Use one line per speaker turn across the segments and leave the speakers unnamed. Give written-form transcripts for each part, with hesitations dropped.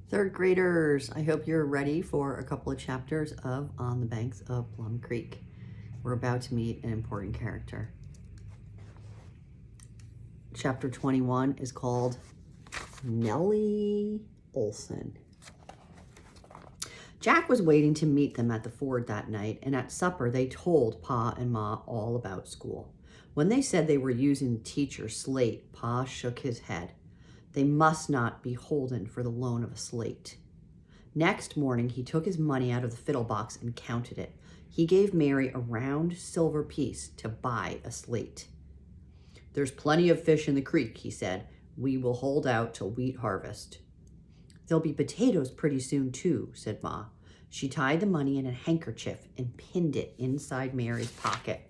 Third graders, I hope you're ready for a couple of chapters of On the Banks of Plum Creek. We're about to meet an important character. Chapter 21 is called Nellie Olson. Jack was waiting to meet them at the ford that night, and at supper they told Pa and Ma all about school. When they said they were using the teacher's slate, Pa shook his head. They must not be holden for the loan of a slate. Next morning, he took his money out of the fiddle box and counted it. He gave Mary a round silver piece to buy a slate. "There's plenty of fish in the creek," he said. "We will hold out till wheat harvest." "There'll be potatoes pretty soon, too," said Ma. She tied the money in a handkerchief and pinned it inside Mary's pocket.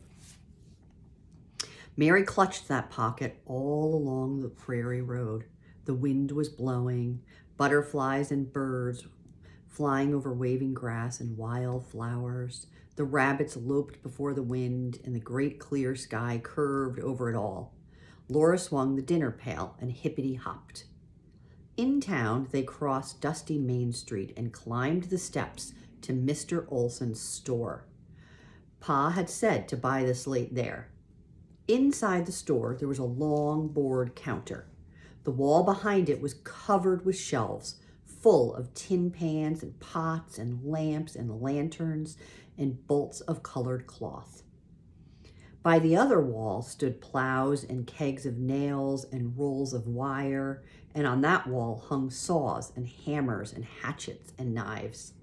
Mary clutched that pocket all along the prairie road. The wind was blowing, butterflies and birds flying over waving grass and wild flowers. The rabbits loped before the wind, and the great clear sky curved over it all. Laura swung the dinner pail and hippity-hopped. In town, they crossed dusty Main Street and climbed the steps to Mr. Olson's store. Pa had said to buy the slate there. Inside the store, there was a long board counter. The wall behind it was covered with shelves, full of tin pans and pots and lamps and lanterns and bolts of colored cloth. By the other wall stood plows and kegs of nails and rolls of wire, and on that wall hung saws and hammers and hatchets and knives.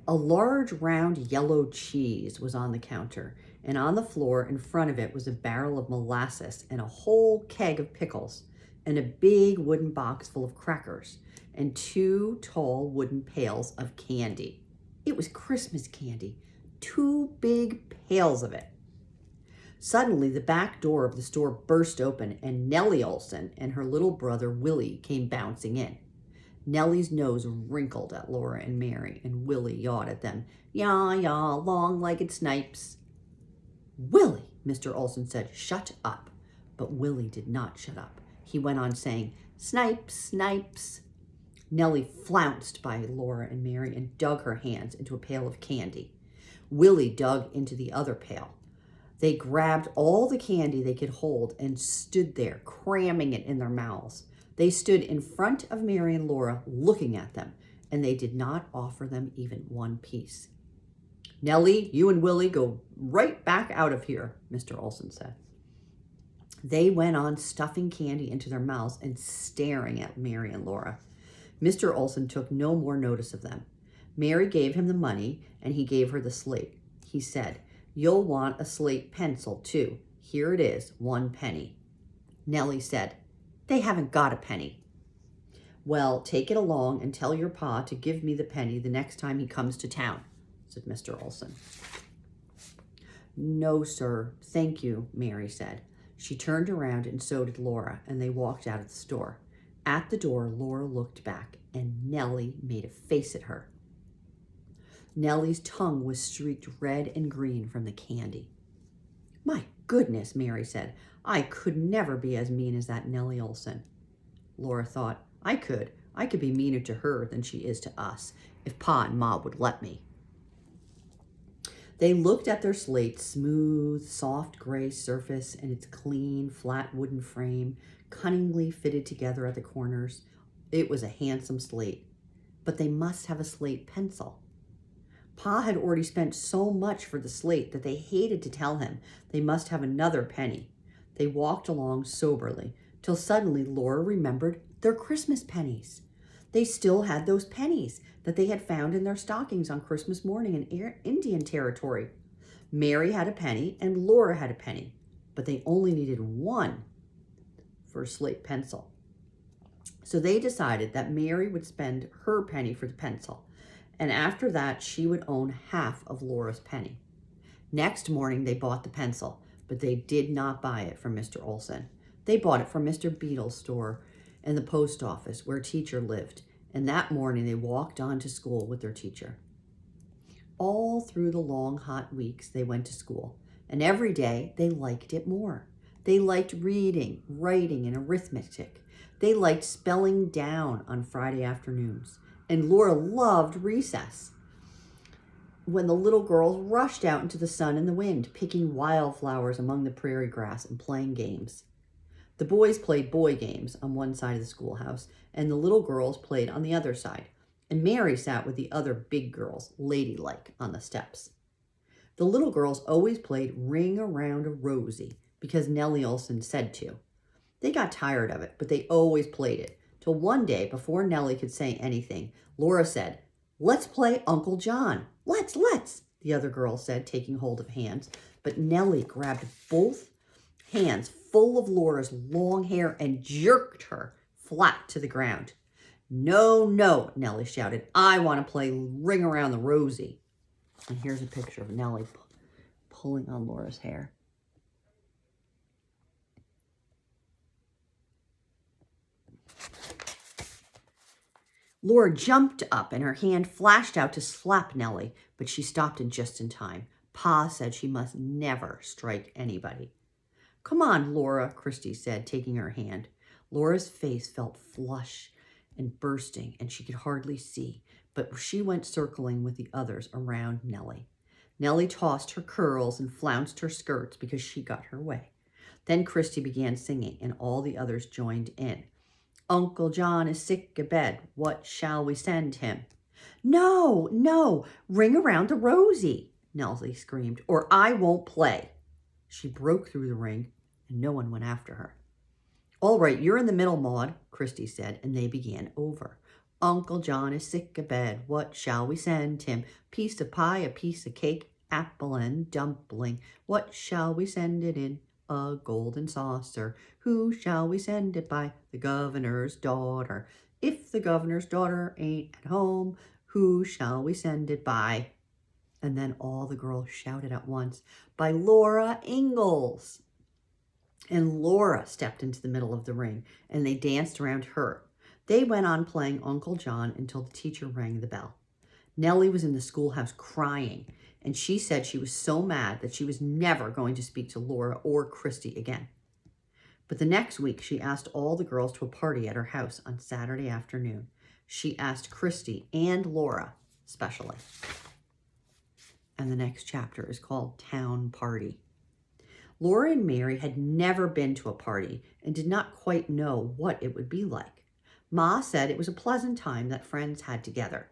A large round yellow cheese was on the counter, and on the floor in front of it was a barrel of molasses and a whole keg of pickles, and a big wooden box full of crackers, and 2 tall wooden pails of candy. It was Christmas candy, 2 big pails of it. Suddenly, the back door of the store burst open, and Nellie Olson and her little brother Willie came bouncing in. Nellie's nose wrinkled at Laura and Mary, and Willie yawed at them. "Yaw, yaw, long-legged snipes." "Willie," Mr. Olson said, "shut up." But Willie did not shut up. He went on saying, "Snipes, snipes." Nellie flounced by Laura and Mary and dug her hands into a pail of candy. Willie dug into the other pail. They grabbed all the candy they could hold and stood there, cramming it in their mouths. They stood in front of Mary and Laura, looking at them, and they did not offer them even one piece. "Nellie, you and Willie go right back out of here," Mr. Olson said. They went on stuffing candy into their mouths and staring at Mary and Laura. Mr. Olson took no more notice of them. Mary gave him the money, and he gave her the slate. He said, "You'll want a slate pencil, too. Here it is, 1 penny. Nellie said, "They haven't got a penny." "Well, take it along and tell your pa to give me the penny the next time he comes to town," said Mr. Olson. "No, sir, thank you," Mary said. She turned around and so did Laura, and they walked out of the store. At the door, Laura looked back, and Nellie made a face at her. Nellie's tongue was streaked red and green from the candy. "My goodness," Mary said, "I could never be as mean as that Nellie Olson." Laura thought, I could be meaner to her than she is to us, if Pa and Ma would let me." They looked at their slate's smooth, soft gray surface and its clean, flat wooden frame, cunningly fitted together at the corners. It was a handsome slate, but they must have a slate pencil. Pa had already spent so much for the slate that they hated to tell him they must have another penny. They walked along soberly, till suddenly Laura remembered their Christmas pennies. They still had those pennies that they had found in their stockings on Christmas morning in Indian Territory. Mary had a penny and Laura had a penny, but they only needed 1 for a slate pencil. So they decided that Mary would spend her penny for the pencil, and after that she would own half of Laura's penny. Next morning they bought the pencil, but they did not buy it from Mr. Olson. They bought it from Mr. Beadle's store and the post office where Teacher lived, and that morning they walked on to school with their teacher. All through the long, hot weeks they went to school, and every day they liked it more. They liked reading, writing, and arithmetic. They liked spelling down on Friday afternoons, and Laura loved recess, when the little girls rushed out into the sun and the wind, picking wildflowers among the prairie grass and playing games. The boys played boy games on one side of the schoolhouse, and the little girls played on the other side, and Mary sat with the other big girls, ladylike, on the steps. The little girls always played Ring Around a Rosie because Nellie Olson said to. They got tired of it, but they always played it, till one day, before Nellie could say anything, Laura said, "Let's play Uncle John." Let's, the other girls said, taking hold of hands. But Nellie grabbed both hands full of Laura's long hair and jerked her flat to the ground. "No, no," Nellie shouted. "I want to play Ring Around the Rosie." And here's a picture of Nellie pulling on Laura's hair. Laura jumped up and her hand flashed out to slap Nellie, but she stopped just in time. Pa said she must never strike anybody. "Come on, Laura," Christy said, taking her hand. Laura's face felt flush and bursting, and she could hardly see, but she went circling with the others around Nellie. Nellie tossed her curls and flounced her skirts because she got her way. Then Christy began singing, and all the others joined in. "Uncle John is sick abed. What shall we send him?" "No, no, Ring Around the Rosie," Nellie screamed, "or I won't play." She broke through the ring, and no one went after her. "All right, you're in the middle, Maud," Christy said, and they began over. "Uncle John is sick abed. What shall we send him? Piece of pie, a piece of cake, apple and dumpling. What shall we send it in? A golden saucer. Who shall we send it by? The governor's daughter. If the governor's daughter ain't at home, who shall we send it by?" And then all the girls shouted at once, "By Laura Ingalls." And Laura stepped into the middle of the ring, and they danced around her. They went on playing Uncle John until the teacher rang the bell. Nellie was in the schoolhouse crying, and she said she was so mad that she was never going to speak to Laura or Christy again. But the next week, she asked all the girls to a party at her house on Saturday afternoon. She asked Christy and Laura specially. And the next chapter is called Town Party. Laura and Mary had never been to a party and did not quite know what it would be like. Ma said it was a pleasant time that friends had together.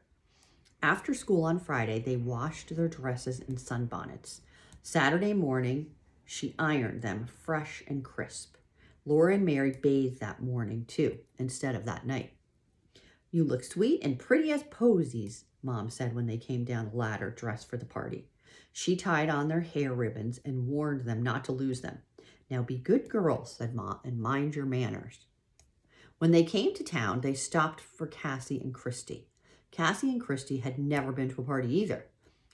After school on Friday, they washed their dresses and sunbonnets. Saturday morning, she ironed them fresh and crisp. Laura and Mary bathed that morning, too, instead of that night. "You look sweet and pretty as posies," Mom said when they came down the ladder dressed for the party. She tied on their hair ribbons and warned them not to lose them. "Now be good girls," said Ma, "and mind your manners." When they came to town, they stopped for Cassie and Christy. Cassie and Christy had never been to a party either.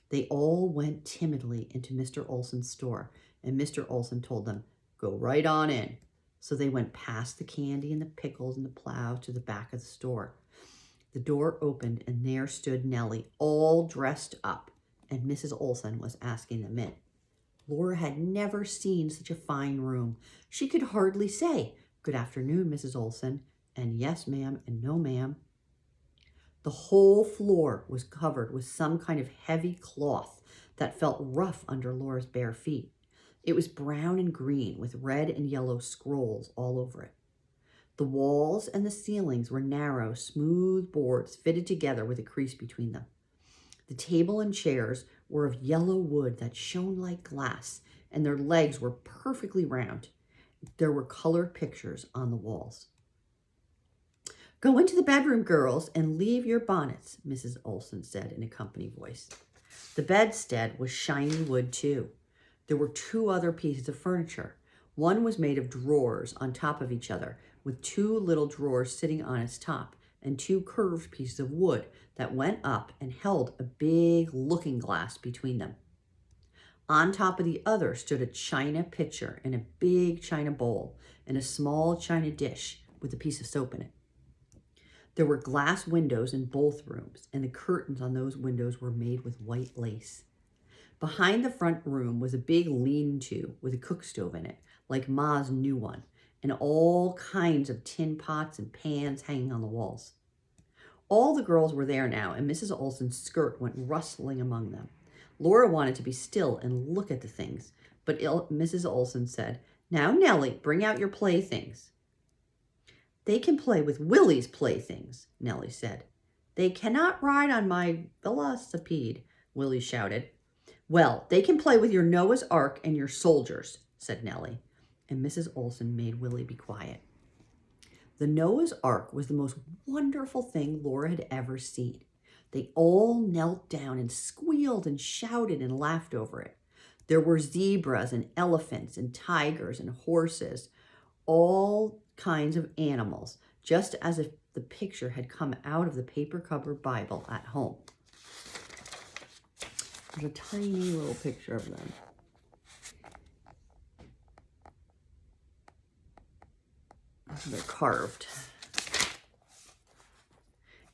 They all went timidly into Mr. Olson's store, and Mr. Olson told them, "Go right on in." So they went past the candy and the pickles and the plows to the back of the store. The door opened, and there stood Nellie, all dressed up, and Mrs. Olson was asking them in. Laura had never seen such a fine room. She could hardly say, "Good afternoon, Mrs. Olson," and "Yes, ma'am," and "No, ma'am." The whole floor was covered with some kind of heavy cloth that felt rough under Laura's bare feet. It was brown and green with red and yellow scrolls all over it. The walls and the ceilings were narrow, smooth boards fitted together with a crease between them. The table and chairs were of yellow wood that shone like glass, and their legs were perfectly round. There were colored pictures on the walls. "Go into the bedroom, girls, and leave your bonnets," Mrs. Olson said in a company voice. The bedstead was shiny wood, too. There were 2 other pieces of furniture. One was made of drawers on top of each other, with 2 little drawers sitting on its top, and 2 curved pieces of wood that went up and held a big looking glass between them. On top of the other stood a china pitcher and a big china bowl and a small china dish with a piece of soap in it. There were glass windows in both rooms, and the curtains on those windows were made with white lace. Behind the front room was a big lean-to with a cook stove in it, like Ma's new one, and all kinds of tin pots and pans hanging on the walls. All the girls were there now, and Mrs. Olson's skirt went rustling among them. Laura wanted to be still and look at the things, but Mrs. Olson said, "Now, Nellie, bring out your playthings." "They can play with Willie's playthings," Nellie said. "They cannot ride on my velocipede," Willie shouted. "Well, they can play with your Noah's Ark and your soldiers," said Nellie, and Mrs. Olson made Willie be quiet. The Noah's Ark was the most wonderful thing Laura had ever seen. They all knelt down and squealed and shouted and laughed over it. There were zebras and elephants and tigers and horses, all kinds of animals, just as if the picture had come out of the paper cover Bible at home. There's a tiny little picture of them. They're carved.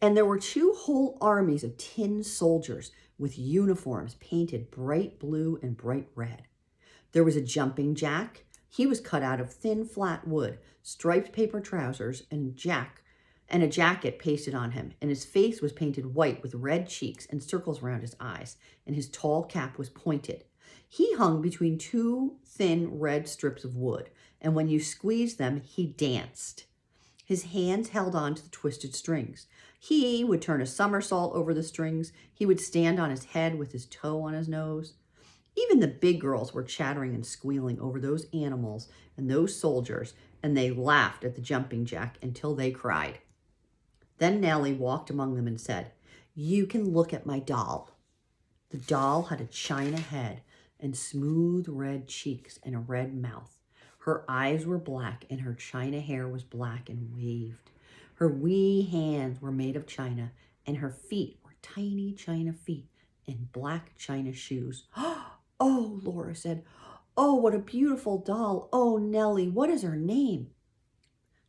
And there were 2 whole armies of tin soldiers with uniforms painted bright blue and bright red. There was a jumping jack. He was cut out of thin, flat wood, striped paper trousers, and a jacket pasted on him, and his face was painted white with red cheeks and circles around his eyes, and his tall cap was pointed. He hung between 2 thin red strips of wood, and when you squeezed them, he danced. His hands held on to the twisted strings. He would turn a somersault over the strings. He would stand on his head with his toe on his nose. Even the big girls were chattering and squealing over those animals and those soldiers, and they laughed at the jumping jack until they cried. Then Nellie walked among them and said, "You can look at my doll." The doll had a china head and smooth red cheeks and a red mouth. Her eyes were black and her china hair was black and waved. Her wee hands were made of china and her feet were tiny china feet in black china shoes. "Oh," Laura said, "oh, what a beautiful doll. Oh, Nellie, what is her name?"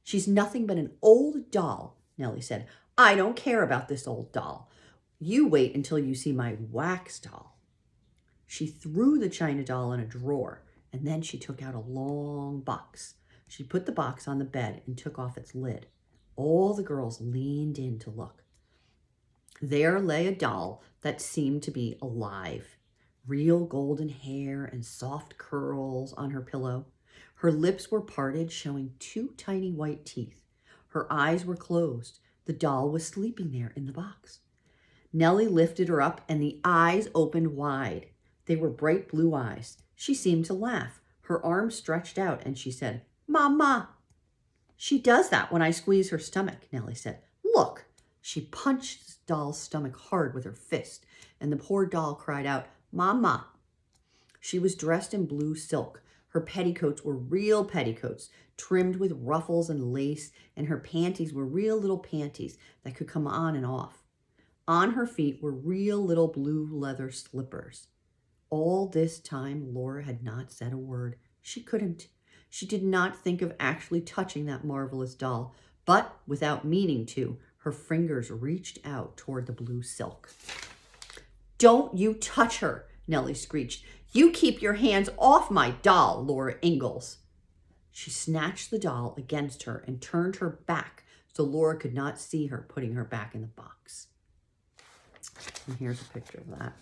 "She's nothing but an old doll," Nellie said. "I don't care about this old doll. You wait until you see my wax doll." She threw the china doll in a drawer, and then she took out a long box. She put the box on the bed and took off its lid. All the girls leaned in to look. There lay a doll that seemed to be alive. Real golden hair and soft curls on her pillow. Her lips were parted, showing 2 tiny white teeth. Her eyes were closed. The doll was sleeping there in the box. Nellie lifted her up, and the eyes opened wide. They were bright blue eyes. She seemed to laugh. Her arms stretched out, and she said, "Mama." "She does that when I squeeze her stomach," Nellie said. "Look." She punched the doll's stomach hard with her fist, and the poor doll cried out, "Mama." She was dressed in blue silk. Her petticoats were real petticoats, trimmed with ruffles and lace, and her panties were real little panties that could come on and off. On her feet were real little blue leather slippers. All this time, Laura had not said a word. She couldn't. She did not think of actually touching that marvelous doll, but without meaning to, her fingers reached out toward the blue silk. "Don't you touch her," Nellie screeched. "You keep your hands off my doll, Laura Ingalls." She snatched the doll against her and turned her back so Laura could not see her putting her back in the box. And here's a picture of that.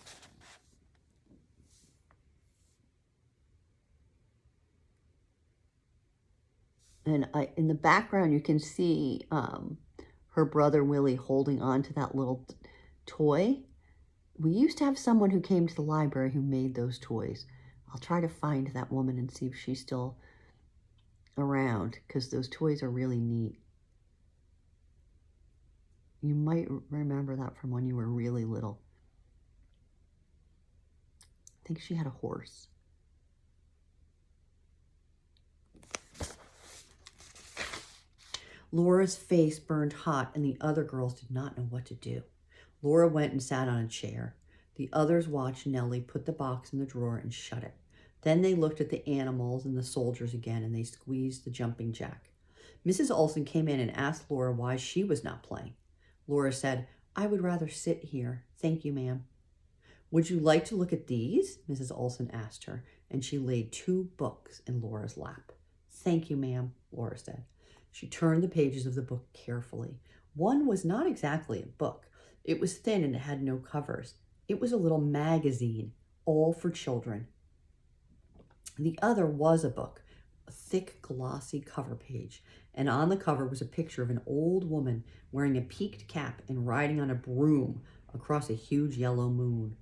And in the background, you can see her brother Willie holding on to that little toy. We used to have someone who came to the library who made those toys. I'll try to find that woman and see if she's still around, because those toys are really neat. You might remember that from when you were really little. I think she had a horse. Laura's face burned hot, and the other girls did not know what to do. Laura went and sat on a chair. The others watched Nellie put the box in the drawer and shut it. Then they looked at the animals and the soldiers again, and they squeezed the jumping jack. Mrs. Olson came in and asked Laura why she was not playing. Laura said, "I would rather sit here. Thank you, ma'am." "Would you like to look at these?" Mrs. Olson asked her, and she laid 2 books in Laura's lap. "Thank you, ma'am." Laura said. She turned the pages of the book carefully. One was not exactly a book. It was thin and it had no covers. It was a little magazine, all for children. The other was a book, a thick, glossy cover page, and on the cover was a picture of an old woman wearing a peaked cap and riding on a broom across a huge yellow moon.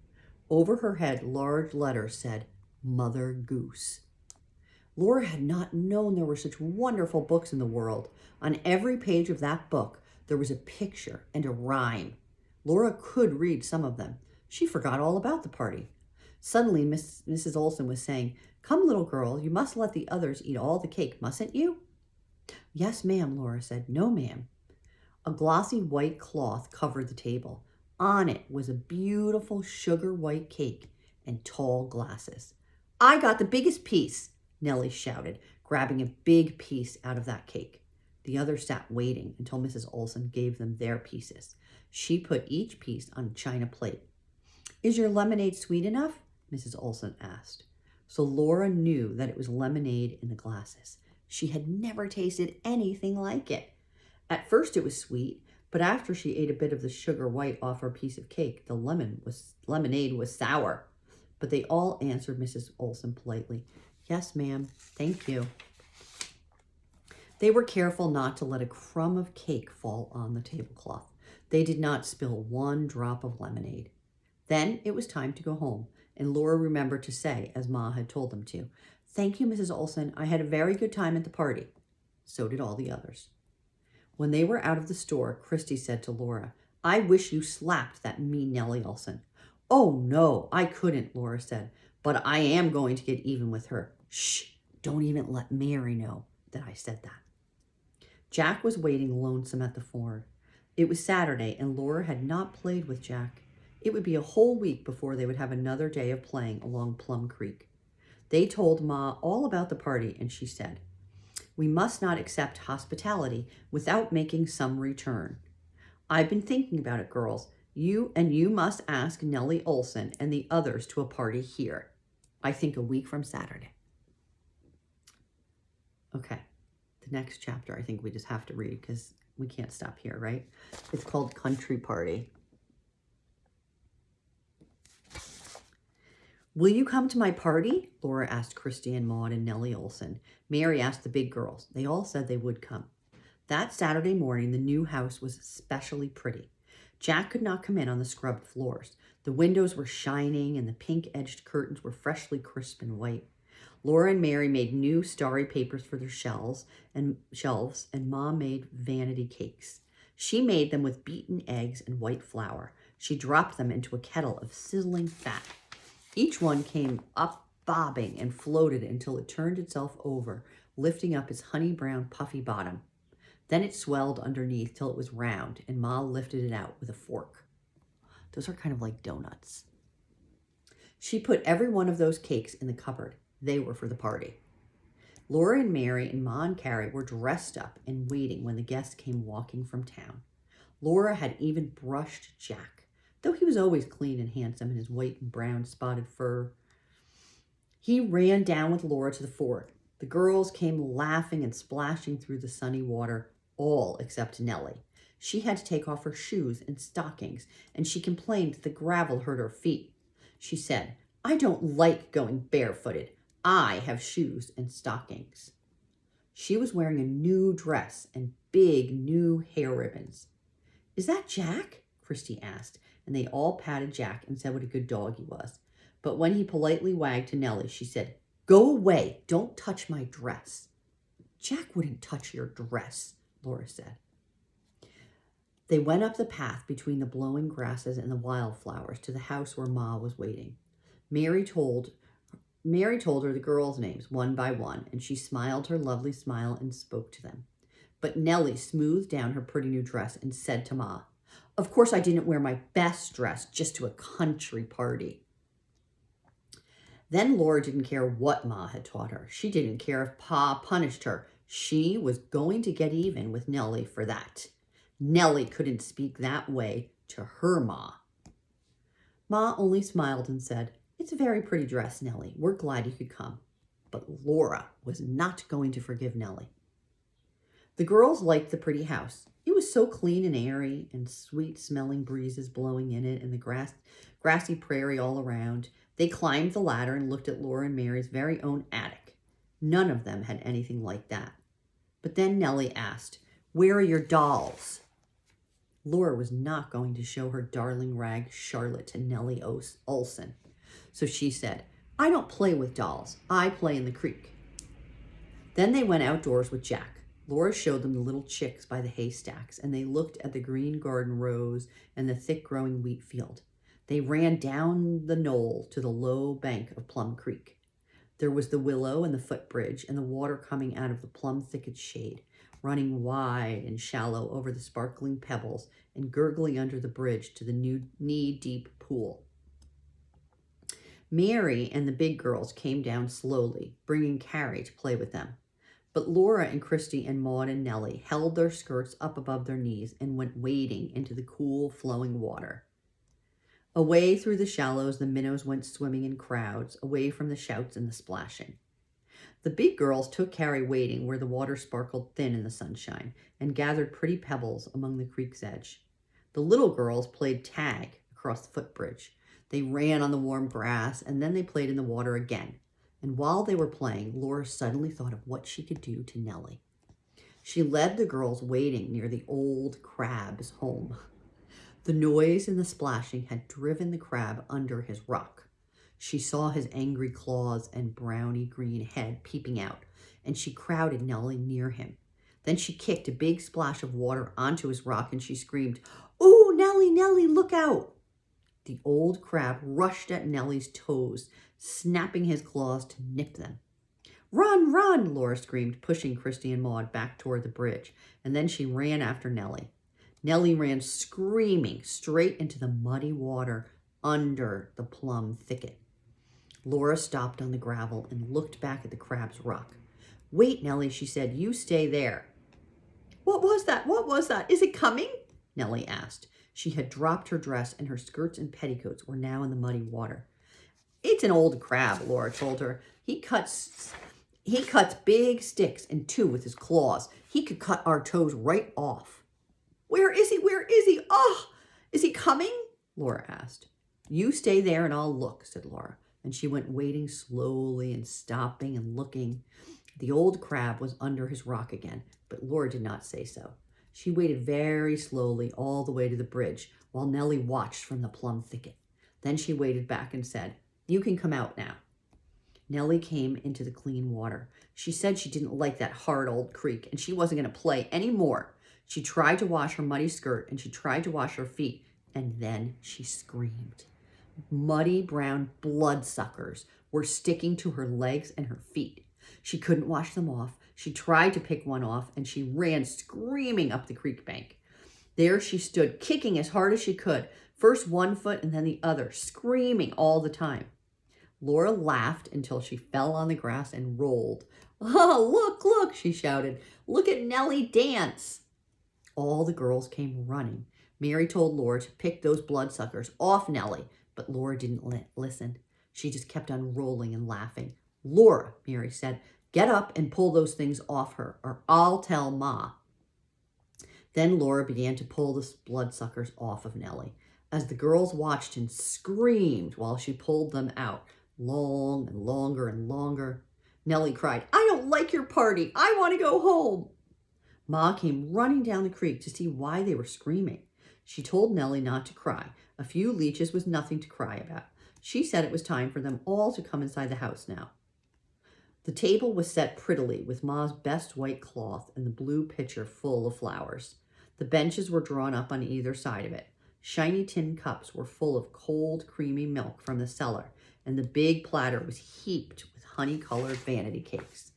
Over her head, large letters said, Mother Goose. Laura had not known there were such wonderful books in the world. On every page of that book, there was a picture and a rhyme. Laura could read some of them. She forgot all about the party. Suddenly, Mrs. Olson was saying, Come, little girl, you must let the others eat all the cake, mustn't you? Yes, ma'am, Laura said. No, ma'am. A glossy white cloth covered the table. On it was a beautiful sugar white cake and tall glasses. I got the biggest piece, Nellie shouted, grabbing a big piece out of that cake. The others sat waiting until Mrs. Olson gave them their pieces. She put each piece on a china plate. Is your lemonade sweet enough? Mrs. Olson asked. So Laura knew that it was lemonade in the glasses. She had never tasted anything like it. At first it was sweet, but after she ate a bit of the sugar white off her piece of cake, the lemonade was sour. But they all answered Mrs. Olson politely. Yes, ma'am. Thank you. They were careful not to let a crumb of cake fall on the tablecloth. They did not spill one drop of lemonade. Then it was time to go home, and Laura remembered to say, as Ma had told them to, Thank you, Mrs. Olson. I had a very good time at the party. So did all the others. When they were out of the store, Christy said to Laura, I wish you slapped that mean Nellie Olson. Oh, no, I couldn't, Laura said, but I am going to get even with her. Shh, don't even let Mary know that I said that. Jack was waiting lonesome at the ford. It was Saturday, and Laura had not played with Jack. It would be a whole week before they would have another day of playing along Plum Creek. They told Ma all about the party, and she said, We must not accept hospitality without making some return. I've been thinking about it, girls. You must ask Nellie Olson and the others to a party here. I think a week from Saturday. Okay, the next chapter I think we just have to read because we can't stop here, right? It's called Country Party. Will you come to my party? Laura asked Christy and Maud and Nellie Olson. Mary asked the big girls. They all said they would come. That Saturday morning, the new house was especially pretty. Jack could not come in on the scrubbed floors. The windows were shining and the pink-edged curtains were freshly crisp and white. Laura and Mary made new starry papers for their shelves, and Ma made vanity cakes. She made them with beaten eggs and white flour. She dropped them into a kettle of sizzling fat. Each one came up bobbing and floated until it turned itself over, lifting up its honey-brown puffy bottom. Then it swelled underneath till it was round, and Ma lifted it out with a fork. Those are kind of like donuts. She put every one of those cakes in the cupboard. They were for the party. Laura and Mary and Ma and Carrie were dressed up and waiting when the guests came walking from town. Laura had even brushed Jack, though he was always clean and handsome in his white and brown spotted fur. He ran down with Laura to the ford. The girls came laughing and splashing through the sunny water, all except Nellie. She had to take off her shoes and stockings, and she complained that the gravel hurt her feet. She said, I don't like going barefooted. I have shoes and stockings. She was wearing a new dress and big new hair ribbons. Is that Jack? Christy asked, and they all patted Jack and said what a good dog he was. But when he politely wagged to Nellie, she said, Go away, don't touch my dress. Jack wouldn't touch your dress, Laura said. They went up the path between the blowing grasses and the wildflowers to the house where Ma was waiting. Mary told her the girls' names one by one, and she smiled her lovely smile and spoke to them. But Nellie smoothed down her pretty new dress and said to Ma, Of course I didn't wear my best dress just to a country party. Then Laura didn't care what Ma had taught her. She didn't care if Pa punished her. She was going to get even with Nellie for that. Nellie couldn't speak that way to her Ma. Ma only smiled and said, It's a very pretty dress, Nellie. We're glad you could come. But Laura was not going to forgive Nellie. The girls liked the pretty house. It was so clean and airy, and sweet-smelling breezes blowing in it, and the grassy prairie all around. They climbed the ladder and looked at Laura and Mary's very own attic. None of them had anything like that. But then Nellie asked, "Where are your dolls?" Laura was not going to show her darling rag Charlotte to Nellie Olson. So she said, "I don't play with dolls. I play in the creek." Then they went outdoors with Jack. Laura showed them the little chicks by the haystacks, and they looked at the green garden rows and the thick-growing wheat field. They ran down the knoll to the low bank of Plum Creek. There was the willow and the footbridge, and the water coming out of the plum thicket's shade, running wide and shallow over the sparkling pebbles and gurgling under the bridge to the knee-deep pool. Mary and the big girls came down slowly, bringing Carrie to play with them. But Laura and Christy and Maud and Nellie held their skirts up above their knees and went wading into the cool, flowing water. Away through the shallows, the minnows went swimming in crowds, away from the shouts and the splashing. The big girls took Carrie wading where the water sparkled thin in the sunshine and gathered pretty pebbles among the creek's edge. The little girls played tag across the footbridge. They ran on the warm grass, and then they played in the water again. And while they were playing, Laura suddenly thought of what she could do to Nellie. She led the girls wading near the old crab's home. The noise and the splashing had driven the crab under his rock. She saw his angry claws and browny green head peeping out, and she crowded Nellie near him. Then she kicked a big splash of water onto his rock, and she screamed, "Ooh, Nellie, Nellie, look out!" The old crab rushed at Nellie's toes, snapping his claws to nip them. "Run, run!" Laura screamed, pushing Christy and Maud back toward the bridge, and then she ran after Nellie. Nellie ran screaming straight into the muddy water under the plum thicket. Laura stopped on the gravel and looked back at the crab's rock. "Wait, Nellie," she said. "You stay there." "What was that? What was that? Is it coming?" Nellie asked. She had dropped her dress, and her skirts and petticoats were now in the muddy water. "It's an old crab," Laura told her. He cuts big sticks in two with his claws. He could cut our toes right off." "Where is he? Where is he? Oh, is he coming?" Laura asked. "You stay there and I'll look," said Laura. And she went wading slowly and stopping and looking. The old crab was under his rock again, but Laura did not say so. She waded very slowly all the way to the bridge while Nellie watched from the plum thicket. Then she waded back and said, "You can come out now." Nellie came into the clean water. She said she didn't like that hard old creek and she wasn't going to play any more. She tried to wash her muddy skirt and she tried to wash her feet, and then she screamed. Muddy brown bloodsuckers were sticking to her legs and her feet. She couldn't wash them off. She tried to pick one off, and she ran screaming up the creek bank. There she stood, kicking as hard as she could, first one foot and then the other, screaming all the time. Laura laughed until she fell on the grass and rolled. "Oh, look, look," she shouted. "Look at Nellie dance." All the girls came running. Mary told Laura to pick those bloodsuckers off Nellie, but Laura didn't listen. She just kept on rolling and laughing. "Laura," Mary said, "get up and pull those things off her, or I'll tell Ma." Then Laura began to pull the bloodsuckers off of Nellie, as the girls watched and screamed while she pulled them out, long and longer and longer. Nellie cried, "I don't like your party. I want to go home." Ma came running down the creek to see why they were screaming. She told Nellie not to cry. A few leeches was nothing to cry about. She said it was time for them all to come inside the house now. The table was set prettily with Ma's best white cloth and the blue pitcher full of flowers. The benches were drawn up on either side of it. Shiny tin cups were full of cold, creamy milk from the cellar, and the big platter was heaped with honey-colored vanity cakes.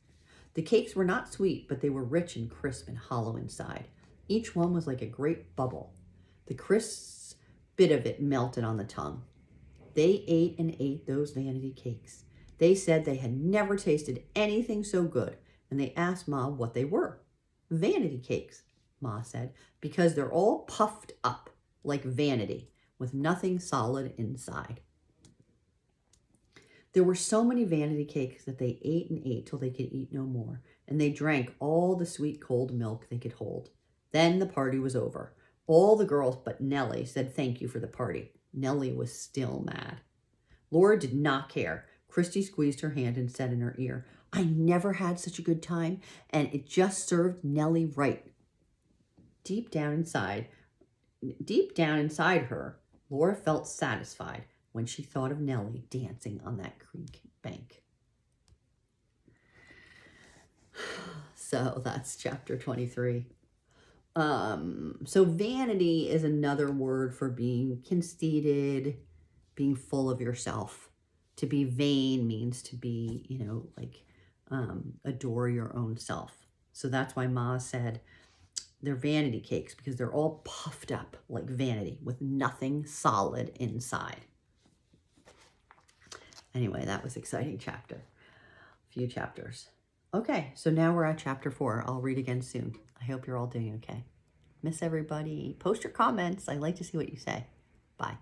The cakes were not sweet, but they were rich and crisp and hollow inside. Each one was like a great bubble. The crisp bit of it melted on the tongue. They ate and ate those vanity cakes. They said they had never tasted anything so good, and they asked Ma what they were. "Vanity cakes," Ma said, "because they're all puffed up like vanity, with nothing solid inside." There were so many vanity cakes that they ate and ate till they could eat no more, and they drank all the sweet cold milk they could hold. Then the party was over. All the girls but Nellie said thank you for the party. Nellie was still mad. Laura did not care. Christy squeezed her hand and said in her ear, I never had such a good time, and it just served Nellie right. Deep down inside her, Laura felt satisfied when she thought of Nellie dancing on that creek bank. So that's chapter 23. So vanity is another word for being conceited, being full of yourself. To be vain means to be, adore your own self. So that's why Ma said they're vanity cakes, because they're all puffed up like vanity with nothing solid inside. Anyway, that was an exciting chapter. A few chapters. Okay, so now we're at chapter 4. I'll read again soon. I hope you're all doing okay. Miss everybody. Post your comments. I like to see what you say. Bye.